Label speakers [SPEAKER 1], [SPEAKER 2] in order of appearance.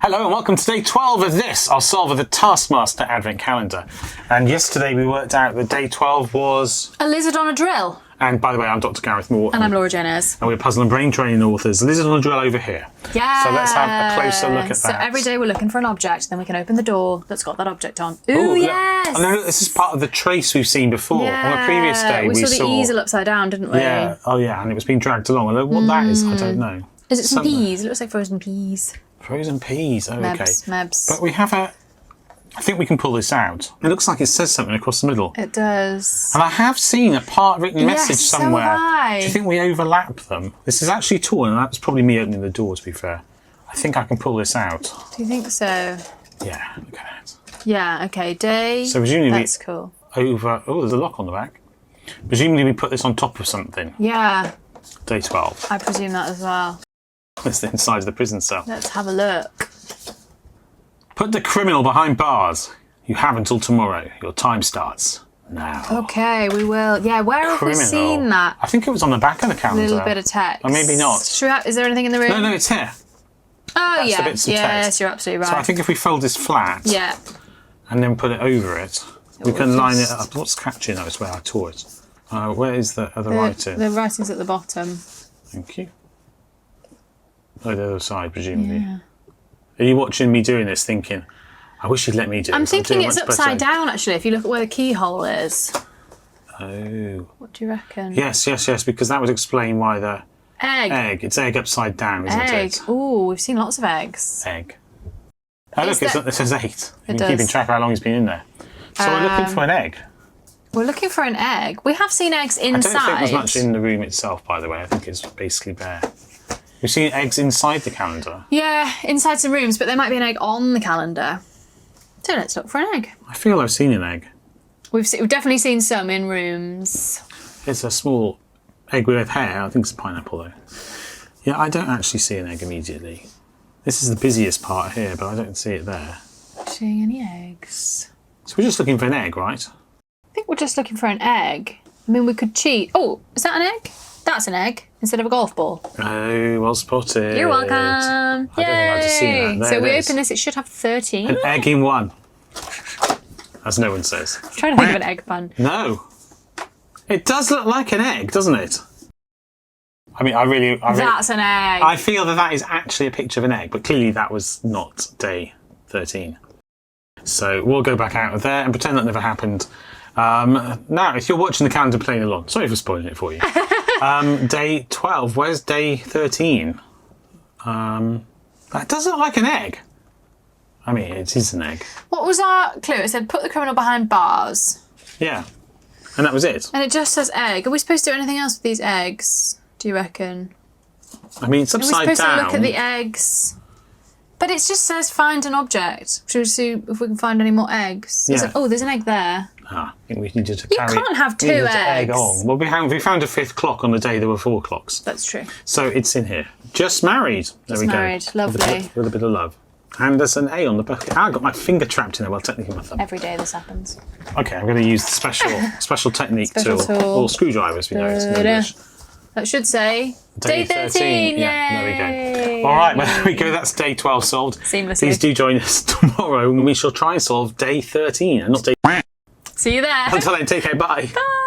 [SPEAKER 1] Hello and welcome to day 12 of this, our solve of the Taskmaster Advent Calendar. And yesterday we worked out that day 12 was...
[SPEAKER 2] A lizard on a drill.
[SPEAKER 1] And by the way, I'm Dr. Gareth Moore.
[SPEAKER 2] And I'm Laura Jenners.
[SPEAKER 1] And we're puzzle and brain training authors. Lizard on a drill over here.
[SPEAKER 2] Yeah.
[SPEAKER 1] So let's have a closer look at that.
[SPEAKER 2] So every day we're looking for an object, then we can open the door that's got that object on. Ooh, yes!
[SPEAKER 1] Oh, no, this is part of the trace we've seen before.
[SPEAKER 2] Yeah.
[SPEAKER 1] On a previous day
[SPEAKER 2] we saw the easel upside down, didn't we?
[SPEAKER 1] Yeah. Oh yeah, and it was being dragged along. And what that is, I don't know.
[SPEAKER 2] Is it some peas? It looks like frozen peas.
[SPEAKER 1] Frozen peas, oh, okay.
[SPEAKER 2] Mebs.
[SPEAKER 1] But we have I think we can pull this out. It looks like it says something across the middle.
[SPEAKER 2] It does.
[SPEAKER 1] And I have seen a part written message somewhere.
[SPEAKER 2] So have I.
[SPEAKER 1] Do you think we overlap them? This is actually torn, and that's probably me opening the door, to be fair. I think I can pull this out.
[SPEAKER 2] Do you think so?
[SPEAKER 1] Yeah, look at it.
[SPEAKER 2] Yeah, okay, day.
[SPEAKER 1] So presumably
[SPEAKER 2] that's cool.
[SPEAKER 1] Over... Oh, there's a lock on the back. Presumably we put this on top of something.
[SPEAKER 2] Yeah.
[SPEAKER 1] Day 12.
[SPEAKER 2] I presume that as well.
[SPEAKER 1] That's the inside of the prison cell.
[SPEAKER 2] Let's have a look.
[SPEAKER 1] Put the criminal behind bars. You have until tomorrow. Your time starts now.
[SPEAKER 2] Okay, we will. Yeah, where have we seen that?
[SPEAKER 1] I think it was on the back of the calendar.
[SPEAKER 2] A little bit of text.
[SPEAKER 1] Or maybe not.
[SPEAKER 2] Is there anything in the room?
[SPEAKER 1] No, it's here.
[SPEAKER 2] Oh,
[SPEAKER 1] That's
[SPEAKER 2] yeah.
[SPEAKER 1] the bits of
[SPEAKER 2] Yes,
[SPEAKER 1] text.
[SPEAKER 2] you're absolutely right.
[SPEAKER 1] So I think if we fold this flat and then put it over it, we can line it up. What's catching that? It's where I tore it. Where is the other writing?
[SPEAKER 2] The writing's at the bottom.
[SPEAKER 1] Thank you. Oh, the other side, presumably.
[SPEAKER 2] Yeah.
[SPEAKER 1] Are you watching me doing this thinking, I wish you'd let me do it?
[SPEAKER 2] I'm thinking it's upside down, actually, if you look at where the keyhole is.
[SPEAKER 1] Oh.
[SPEAKER 2] What do you reckon?
[SPEAKER 1] Yes, because that would explain why the...
[SPEAKER 2] Egg.
[SPEAKER 1] It's egg upside down, isn't it?
[SPEAKER 2] Ooh, we've seen lots of eggs.
[SPEAKER 1] Egg. Oh, look, it says 8. You're keeping track of how long he's been in there. So we're looking for an egg.
[SPEAKER 2] We're looking for an egg. We have seen eggs inside.
[SPEAKER 1] I don't think there's much in the room itself, by the way. I think it's basically bare. We've seen eggs inside the calendar.
[SPEAKER 2] Yeah, inside some rooms, but there might be an egg on the calendar. So let's look for an egg.
[SPEAKER 1] I feel I've seen an egg.
[SPEAKER 2] We've definitely seen some in rooms.
[SPEAKER 1] It's a small egg with hair. I think it's a pineapple, though. Yeah, I don't actually see an egg immediately. This is the busiest part here, but I don't see it there.
[SPEAKER 2] Not seeing any eggs.
[SPEAKER 1] So we're just looking for an egg, right?
[SPEAKER 2] I think we're just looking for an egg. I mean, we could cheat. Oh, is that an egg? That's an egg instead of a golf ball.
[SPEAKER 1] Oh, well spotted.
[SPEAKER 2] You're welcome.
[SPEAKER 1] I don't think I've just seen that.
[SPEAKER 2] So we open this, it should have 13.
[SPEAKER 1] An egg in one. As no one says.
[SPEAKER 2] I'm trying to think of an egg pun.
[SPEAKER 1] No. It does look like an egg, doesn't it? I mean,
[SPEAKER 2] That's an egg.
[SPEAKER 1] I feel that is actually a picture of an egg, but clearly that was not day 13. So we'll go back out of there and pretend that never happened. Now, if you're watching the calendar playing along, sorry for spoiling it for you. Day 12, where's day 13? That does look like an egg. I mean, it is an egg.
[SPEAKER 2] What was our clue? It said, put the criminal behind bars.
[SPEAKER 1] Yeah. And that was it.
[SPEAKER 2] And it just says egg. Are we supposed to do anything else with these eggs, do you reckon?
[SPEAKER 1] I mean, it's upside down.
[SPEAKER 2] Are we supposed to look at the eggs? But it just says find an object. Should we see if we can find any more eggs?
[SPEAKER 1] Yeah.
[SPEAKER 2] Oh, there's an egg there.
[SPEAKER 1] I think we needed to
[SPEAKER 2] You
[SPEAKER 1] carry...
[SPEAKER 2] can't have 2 eggs.
[SPEAKER 1] Egg on. Well, we found a 5th clock on the day there were 4 clocks.
[SPEAKER 2] That's true.
[SPEAKER 1] So it's in here. Just married. There we go.
[SPEAKER 2] Married. Lovely.
[SPEAKER 1] With a bit of love. And there's an A on the bucket. I got my finger trapped in there. Well, technically my thumb.
[SPEAKER 2] Every day this happens.
[SPEAKER 1] Okay, I'm going to use the special technique tool. Or screwdrivers, we know it's in English.
[SPEAKER 2] That should say day 13.
[SPEAKER 1] Yeah, there we go. All right, well, there we go. That's day 12 solved.
[SPEAKER 2] Seamlessly.
[SPEAKER 1] Please do join us tomorrow when we shall try and solve day 13 and not day...
[SPEAKER 2] See you there.
[SPEAKER 1] Until then, take care. Bye.
[SPEAKER 2] Bye.